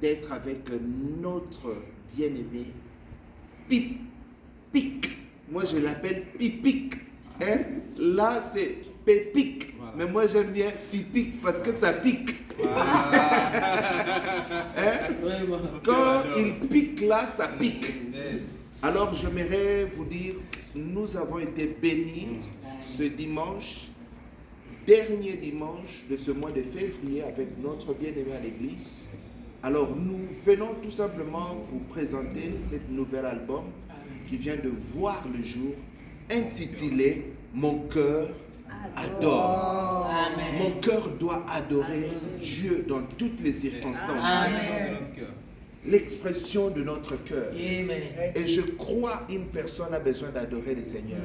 d'être avec notre bien-aimé Pipic. Moi, je l'appelle Pipic. Hein? Là, c'est Pépic. Voilà. Mais moi, j'aime bien Pipic parce que ça pique. Hein? Quand il pique là, ça pique. Alors, j'aimerais vous dire, nous avons été bénis ce dimanche, dernier dimanche de ce mois de février avec notre bien-aimé à l'église. Alors, nous venons tout simplement vous présenter cet nouvel album qui vient de voir le jour, intitulé « Mon cœur adore ». Mon cœur doit adorer Dieu dans toutes les circonstances. Amen. L'expression de notre cœur. Et je crois une personne a besoin d'adorer le Seigneur.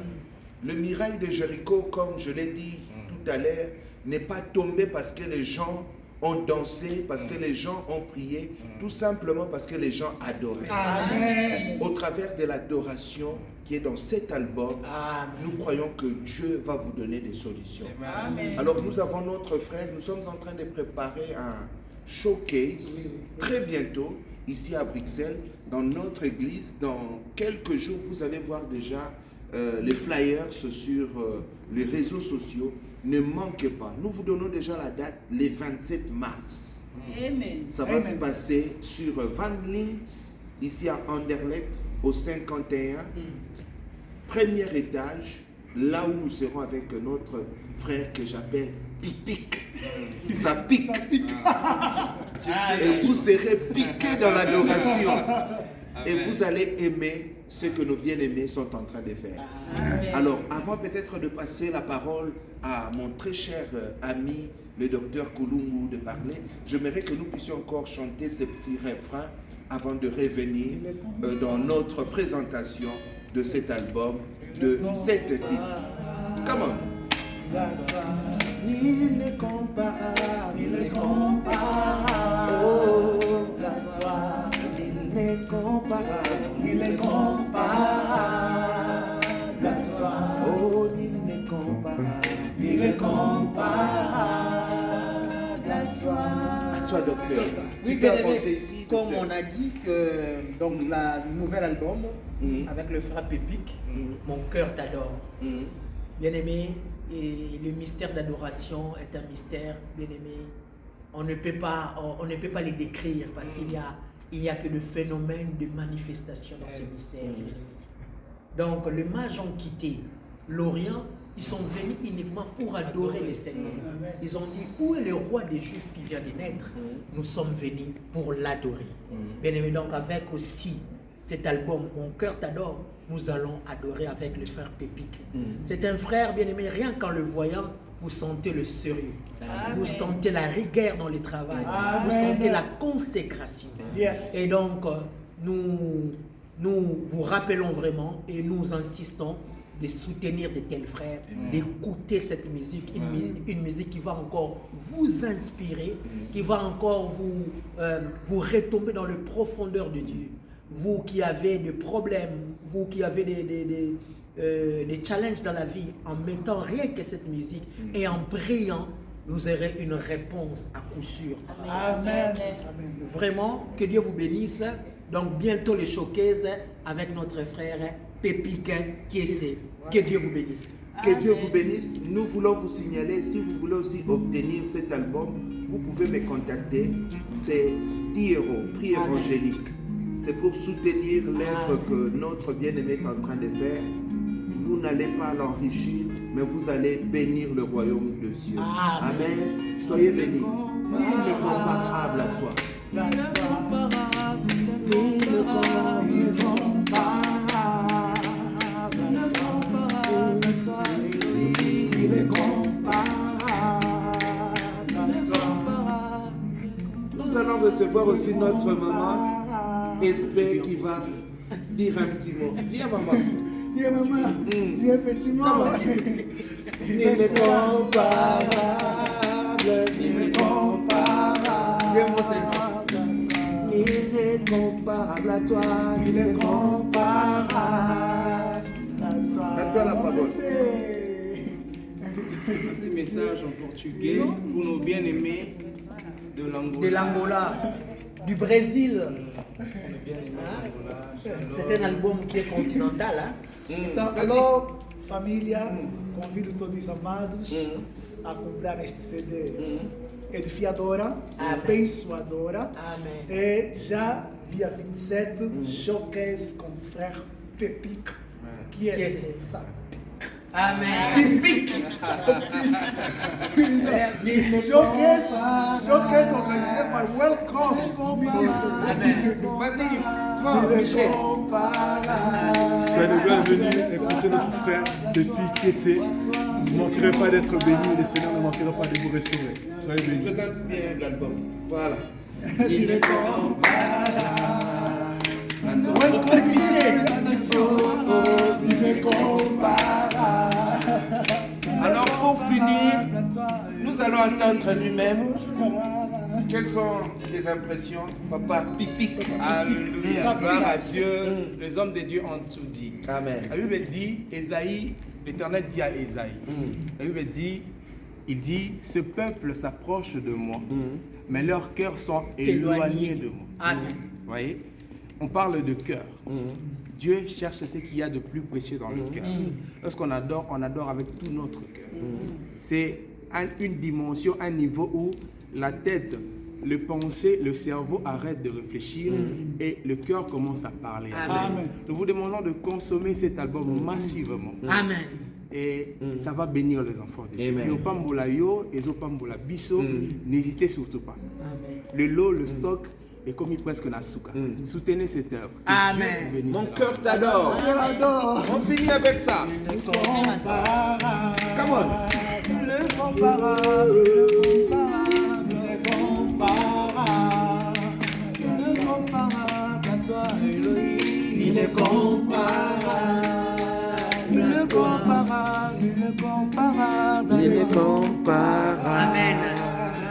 Le miracle de Jéricho, comme je l'ai dit tout à l'heure, n'est pas tombé parce que les gens ont dansé, parce que les gens ont prié, tout simplement parce que les gens adoraient. Amen. Au travers de l'adoration qui est dans cet album, amen, nous croyons que Dieu va vous donner des solutions. Amen. Alors nous avons notre frère, nous sommes en train de préparer un showcase très bientôt, ici à Bruxelles, dans notre église. Dans quelques jours, vous allez voir déjà les flyers sur les réseaux sociaux. Ne manquez pas. Nous vous donnons déjà la date, le 27 mars. Amen. Ça va se passer sur Van Lintz, ici à Anderlecht, au 51. Premier étage, là où nous serons avec notre frère que j'appelle Pipic. Ça pique. Et vous serez piqués dans l'adoration. Et vous allez aimer ce que nos bien-aimés sont en train de faire. Amen. Alors, avant peut-être de passer la parole à mon très cher ami, le docteur Kulungu, de parler, j'aimerais que nous puissions encore chanter ces petits refrains avant de revenir dans notre présentation de cet album, de cet titre. Come on. Il est comparable, il est comparable. Oh, la joie, il est comparable, il est comparable. La joie, oh, il est comparable, il est comparable. La joie. À toi, docteur. Oui, tu peux avancer ici. Comme docteur. On a dit que donc la nouvel album avec le frère Pépic, Mon cœur t'adore. Bien aimé. Et le mystère d'adoration est un mystère, bien aimé. On ne peut pas les décrire parce qu'il y a que le phénomène de manifestation dans ce mystère. Donc les mages ont quitté l'Orient, ils sont venus uniquement pour adorer le Seigneur. Ils ont dit, où est le roi des Juifs qui vient de naître? Nous sommes venus pour l'adorer. Bien aimé, donc avec aussi cet album, Mon cœur t'adore, nous allons adorer avec le frère Pépic. C'est un frère bien-aimé, rien qu'en le voyant, vous sentez le sérieux. Amen. Vous sentez la rigueur dans le travail. Amen. Vous sentez la consécration. Yes. Et donc, nous vous rappelons vraiment et nous insistons de soutenir de tels frères, d'écouter cette musique, une musique qui va encore vous inspirer, qui va encore vous retomber dans le profondeur de Dieu. Vous qui avez des problèmes, vous qui avez des challenges dans la vie, en mettant rien que cette musique et en priant, vous aurez une réponse à coup sûr. Amen. Vraiment, que Dieu vous bénisse. Donc bientôt le showcase avec notre frère Pépic qui est. Que Dieu vous bénisse. Que Dieu vous bénisse. Nous voulons vous signaler, si vous voulez aussi obtenir cet album, vous pouvez me contacter. C'est 10 €, prix évangélique. C'est pour soutenir l'œuvre que notre bien-aimé est en train de faire. Vous n'allez pas l'enrichir, mais vous allez bénir le royaume de Dieu. Amen. Soyez bénis. Il est comparable à toi. Il est comparable. Il est comparable. Nous allons recevoir aussi notre maman. Espère qui va dire un petit mot. Viens maman. Viens maman. Viens petit mot. Il est comparable. Il est comparable. Il est comparable à toi. Il est comparable à toi. À toi la parole. Un petit message en portugais pour nos bien-aimés de l'Angola. du Brésil. Hein? C'est un album qui est continental. Hein? Então, alô, família, convido todos os amados a comprar este CD. Edificadora, abençoadora. Amém. E já dia 27, showcase com o Frère Pepic, que é sensacional. Amém. Showcase organisé par Welcome Ministry. Vas-y, prends, Michel. Soyez les bienvenus, écoutez notre frère depuis Kessé. Vous ne manquerez pas d'être bénis, le Seigneur ne manquera pas de vous restaurer. Soyez bénis. Présente bien l'album. Voilà. Il est comparable. Welcome Ministry. Il est comparable. Alors pour finir, nous allons entendre lui-même. Quelles sont les impressions, Papa Pipic? Alléluia, gloire à Dieu. Les hommes de Dieu ont tout dit. Amen. La Bible dit, Ésaïe, l'Éternel dit à Ésaïe. La Bible dit, il dit, ce peuple s'approche de moi, mais leurs cœurs sont éloignés de moi. Amen. Vous voyez, on parle de cœur. Dieu cherche ce qu'il y a de plus précieux dans le cœur. Lorsqu'on adore, on adore avec tout notre cœur. C'est une dimension, un niveau où la tête, le pensée, le cerveau arrête de réfléchir et le cœur commence à parler. Amen. Nous vous demandons de consommer cet album massivement. Amen. Et ça va bénir les enfants de Dieu. Amen. Yo pambola yo, ezo pambola biso, n'hésitez surtout pas. Amen. Le lot, le stock est commis presque Nasuka. Soutenez cette œuvre. Que Amen. Dieu vous bénisse. Mon cœur t'adore. On finit avec ça. Come on. Il est comparable. Il est comparable.